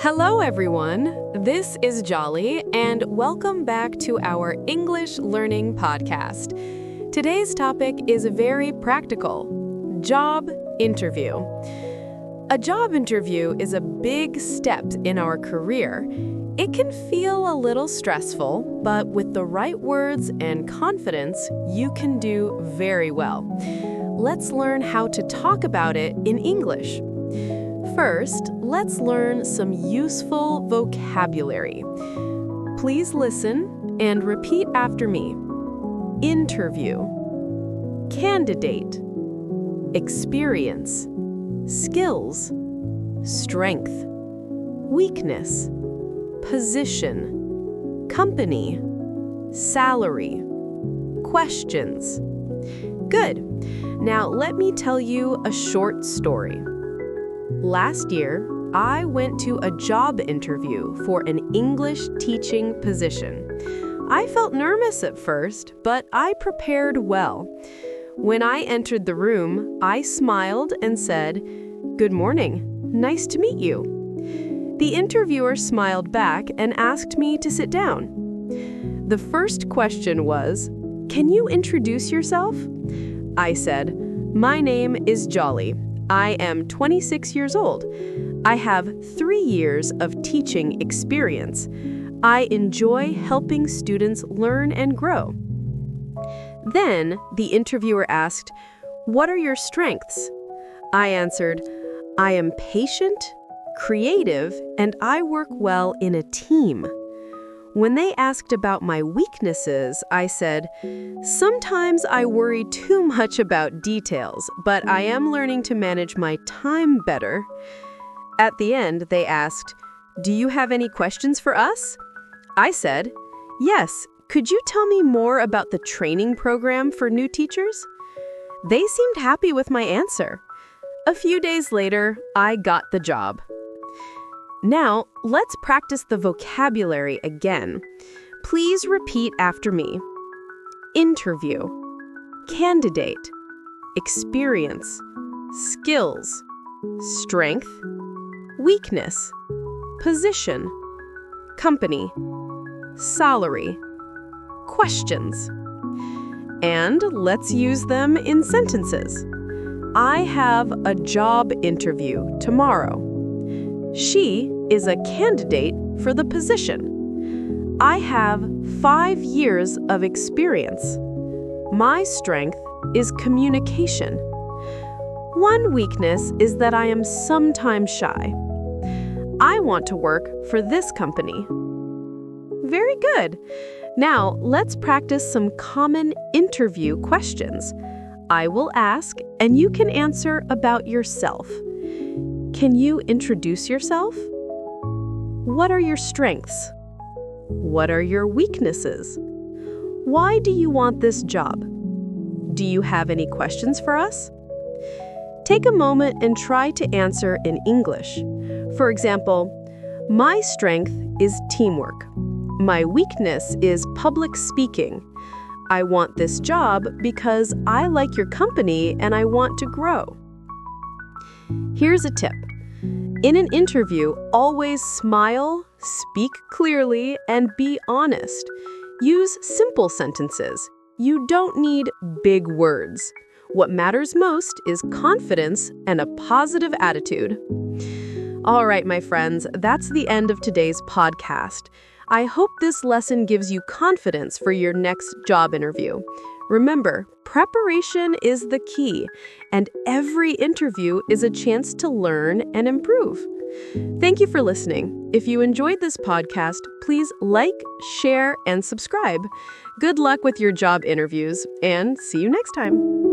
Hello, everyone. This is Jolly, and welcome back to our English learning podcast. Today's topic is very practical: job interview. A job interview is a big step in our career. It can feel a little stressful, but with the right words and confidence, you can do very well. Let's learn how to talk about it in English. First, let's learn some useful vocabulary. Please listen and repeat after me. Interview, candidate, experience, skills, strength, weakness, position, company, salary, questions. Good. Now let me tell you a short story. Last year, I went to a job interview for an English teaching position. I felt nervous at first, but I prepared well. When I entered the room, I smiled and said, "Good morning. Nice to meet you." The interviewer smiled back and asked me to sit down. The first question was, "Can you introduce yourself?" I said, "My name is Jolly. I am 26 years old. I have 3 years of teaching experience. I enjoy helping students learn and grow." Then the interviewer asked, "What are your strengths?" I answered, "I am patient, creative, and I work well in a team." When they asked about my weaknesses, I said, "Sometimes I worry too much about details, but I am learning to manage my time better." At the end, they asked, "Do you have any questions for us?" I said, "Yes. Could you tell me more about the training program for new teachers?" They seemed happy with my answer. A few days later, I got the job. Now, let's practice the vocabulary again. Please repeat after me. Interview, candidate, experience, skills, strength, weakness, position, company, salary, questions. And let's use them in sentences. I have a job interview tomorrow. She is a candidate for the position. I have 5 years of experience. My strength is communication. One weakness is that I am sometimes shy. I want to work for this company. Very good. Now, let's practice some common interview questions. I will ask, and you can answer about yourself. Can you introduce yourself? What are your strengths? What are your weaknesses? Why do you want this job? Do you have any questions for us? Take a moment and try to answer in English. For example, my strength is teamwork. My weakness is public speaking. I want this job because I like your company and I want to grow. Here's a tip. In an interview, always smile, speak clearly, and be honest. Use simple sentences. You don't need big words. What matters most is confidence and a positive attitude. All right, my friends, that's the end of today's podcast. I hope this lesson gives you confidence for your next job interview. Remember, preparation is the key, and every interview is a chance to learn and improve. Thank you for listening. If you enjoyed this podcast, please like, share, and subscribe. Good luck with your job interviews, and see you next time.